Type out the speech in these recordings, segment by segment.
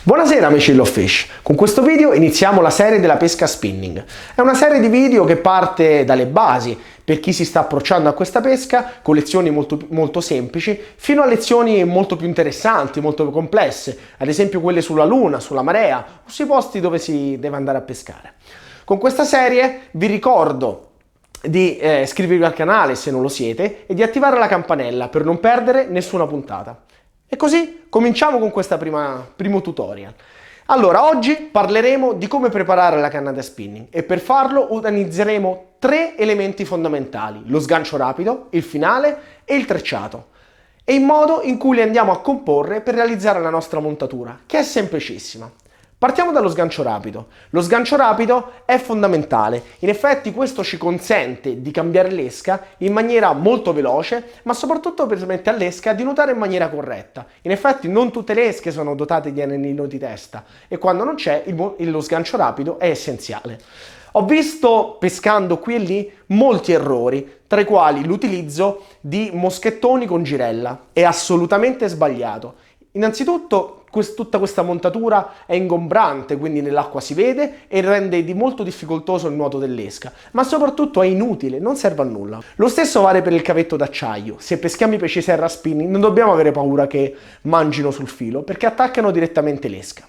Buonasera amici di Love Fish, con questo video iniziamo la serie della pesca spinning. È una serie di video che parte dalle basi per chi si sta approcciando a questa pesca, con lezioni molto semplici, fino a lezioni molto più interessanti, molto più complesse, ad esempio quelle sulla luna, sulla marea o sui posti dove si deve andare a pescare. Con questa serie vi ricordo di iscrivervi al canale se non lo siete e di attivare la campanella per non perdere nessuna puntata. E così cominciamo con questo primo tutorial. Allora, oggi parleremo di come preparare la canna da spinning e per farlo utilizzeremo tre elementi fondamentali: lo sgancio rapido, il finale e il trecciato, e il modo in cui li andiamo a comporre per realizzare la nostra montatura, che è semplicissima. Partiamo dallo sgancio rapido. Lo sgancio rapido è fondamentale, in effetti questo ci consente di cambiare l'esca in maniera molto veloce, ma soprattutto permette all'esca di nuotare in maniera corretta. In effetti non tutte le esche sono dotate di anellino di testa e quando non c'è lo sgancio rapido è essenziale. Ho visto pescando qui e lì molti errori, tra i quali l'utilizzo di moschettoni con girella. È assolutamente sbagliato. Innanzitutto tutta questa montatura è ingombrante, quindi nell'acqua si vede e rende di molto difficoltoso il nuoto dell'esca, ma soprattutto è inutile, non serve a nulla. Lo stesso vale per il cavetto d'acciaio. Se peschiamo i pesci serra spinning non dobbiamo avere paura che mangino sul filo, perché attaccano direttamente l'esca.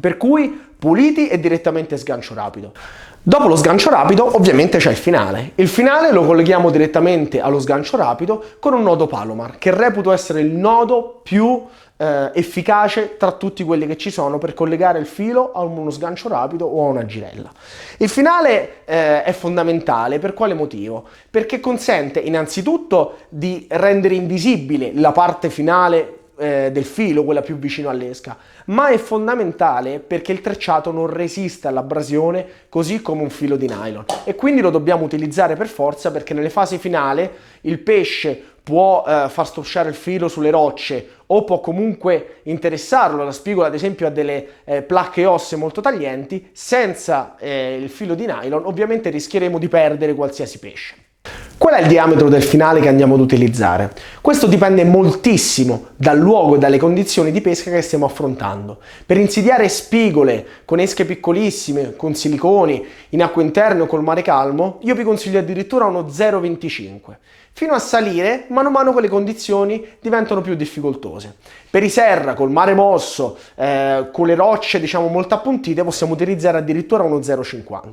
Per cui puliti e direttamente sgancio rapido. Dopo lo sgancio rapido ovviamente c'è il finale. Il finale lo colleghiamo direttamente allo sgancio rapido con un nodo Palomar, che reputo essere il nodo più efficace tra tutti quelli che ci sono per collegare il filo a uno sgancio rapido o a una girella. Il finale è fondamentale. Per quale motivo? Perché consente innanzitutto di rendere invisibile la parte finale del filo, quella più vicino all'esca, ma è fondamentale perché il trecciato non resiste all'abrasione così come un filo di nylon e quindi lo dobbiamo utilizzare per forza, perché nelle fasi finali il pesce può far strusciare il filo sulle rocce o può comunque interessarlo. La spigola ad esempio ha delle placche ossee molto taglienti. Senza il filo di nylon ovviamente rischieremo di perdere qualsiasi pesce. Qual è il diametro del finale che andiamo ad utilizzare? Questo dipende moltissimo dal luogo e dalle condizioni di pesca che stiamo affrontando. Per insidiare spigole con esche piccolissime, con siliconi, in acqua interne o col mare calmo, io vi consiglio addirittura uno 0,25. Fino a salire, mano a mano che le condizioni diventano più difficoltose. Per i serra, col mare mosso, con le rocce diciamo molto appuntite, possiamo utilizzare addirittura uno 0,50.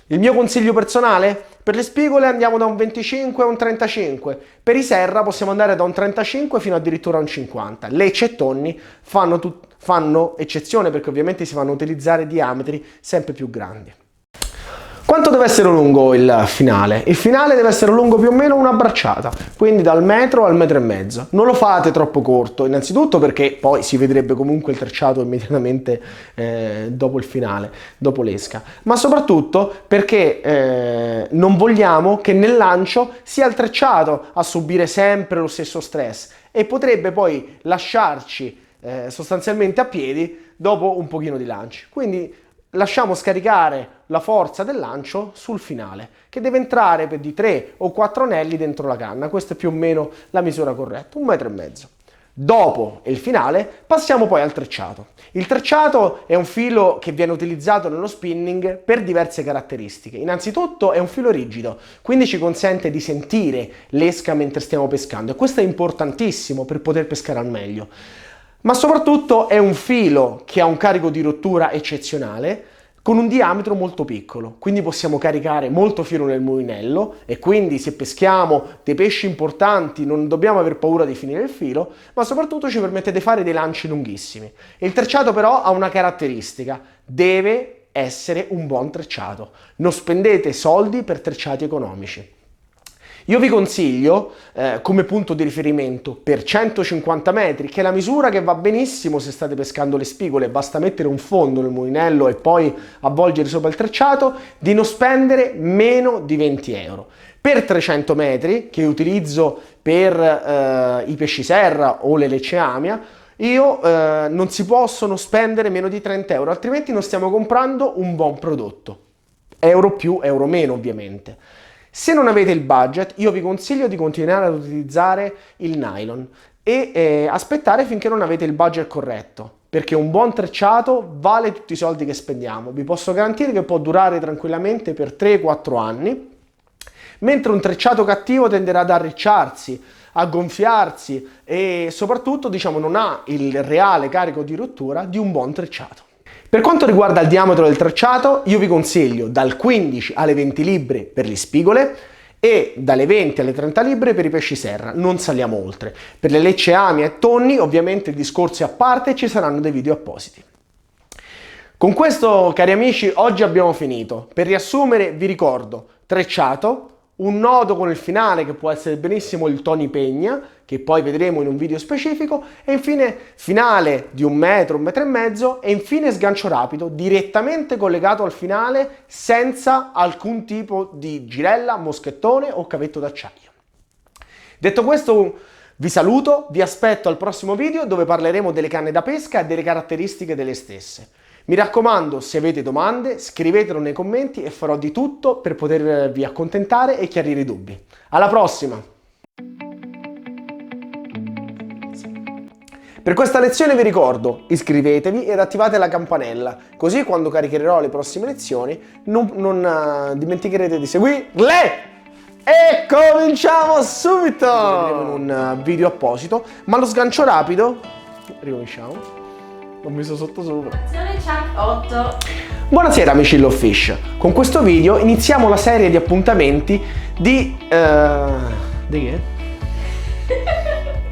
Il mio consiglio personale? Per le spigole andiamo da un 25 a un 35, per i serra possiamo andare da un 35 fino addirittura a un 50. Le eccettonni fanno eccezione perché ovviamente si vanno a utilizzare diametri sempre più grandi. Quanto deve essere lungo il finale? Il finale deve essere lungo più o meno una bracciata, quindi dal metro al metro e mezzo. Non lo fate troppo corto, innanzitutto perché poi si vedrebbe comunque il trecciato immediatamente dopo il finale, dopo l'esca, ma soprattutto perché non vogliamo che nel lancio sia il trecciato a subire sempre lo stesso stress e potrebbe poi lasciarci sostanzialmente a piedi dopo un pochino di lanci. Quindi lasciamo scaricare la forza del lancio sul finale, che deve entrare per di 3 o 4 anelli dentro la canna. Questa è più o meno la misura corretta, 1,5 metri. Dopo il finale passiamo poi al trecciato. Il trecciato è un filo che viene utilizzato nello spinning per diverse caratteristiche. Innanzitutto è un filo rigido, quindi ci consente di sentire l'esca mentre stiamo pescando e questo è importantissimo per poter pescare al meglio. Ma soprattutto è un filo che ha un carico di rottura eccezionale con un diametro molto piccolo, quindi possiamo caricare molto filo nel mulinello e quindi se peschiamo dei pesci importanti non dobbiamo aver paura di finire il filo, ma soprattutto ci permette di fare dei lanci lunghissimi. Il trecciato però ha una caratteristica: deve essere un buon trecciato. Non spendete soldi per trecciati economici. Io vi consiglio come punto di riferimento per 150 metri, che è la misura che va benissimo se state pescando le spigole, basta mettere un fondo nel mulinello e poi avvolgere sopra il trecciato, di non spendere meno di 20 euro. Per 300 metri, che utilizzo per i pesci serra o le lecce amia, non si possono spendere meno di 30 euro, altrimenti non stiamo comprando un buon prodotto. Euro più, euro meno ovviamente. Se non avete il budget, io vi consiglio di continuare ad utilizzare il nylon e aspettare finché non avete il budget corretto. perché un buon trecciato vale tutti i soldi che spendiamo. Vi posso garantire che può durare tranquillamente per 3-4 anni, mentre un trecciato cattivo tenderà ad arricciarsi, a gonfiarsi e soprattutto, diciamo, non ha il reale carico di rottura di un buon trecciato. Per quanto riguarda il diametro del trecciato, io vi consiglio dal 15 alle 20 libbre per le spigole e dalle 20 alle 30 libbre per i pesci serra, non saliamo oltre. Per le lecce, ami e tonni ovviamente il discorso è a parte e ci saranno dei video appositi. Con questo, cari amici, oggi abbiamo finito. Per riassumere vi ricordo: trecciato, un nodo con il finale che può essere benissimo il Tony Pegna, che poi vedremo in un video specifico, e infine finale di 1 metro, 1,5 metri e infine sgancio rapido direttamente collegato al finale senza alcun tipo di girella, moschettone o cavetto d'acciaio. Detto questo, vi saluto, vi aspetto al prossimo video dove parleremo delle canne da pesca e delle caratteristiche delle stesse. Mi raccomando, se avete domande, scrivetelo nei commenti e farò di tutto per potervi accontentare e chiarire i dubbi. Alla prossima! Per questa lezione vi ricordo, iscrivetevi ed attivate la campanella, così quando caricherò le prossime lezioni non dimenticherete di seguirle! E cominciamo subito! Lo vedremo in un video apposito, ma lo sgancio rapido... Ricominciamo. L'ho messo sotto sopra. Chuck 8. Buonasera amici Love Fish. Con questo video iniziamo la serie di appuntamenti di che?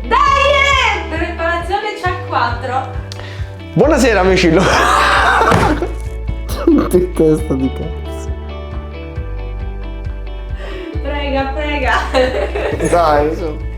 Dai! Preparazione Chuck 4. Buonasera amici Love. Che testa di cazzo. Prega. Dai, su.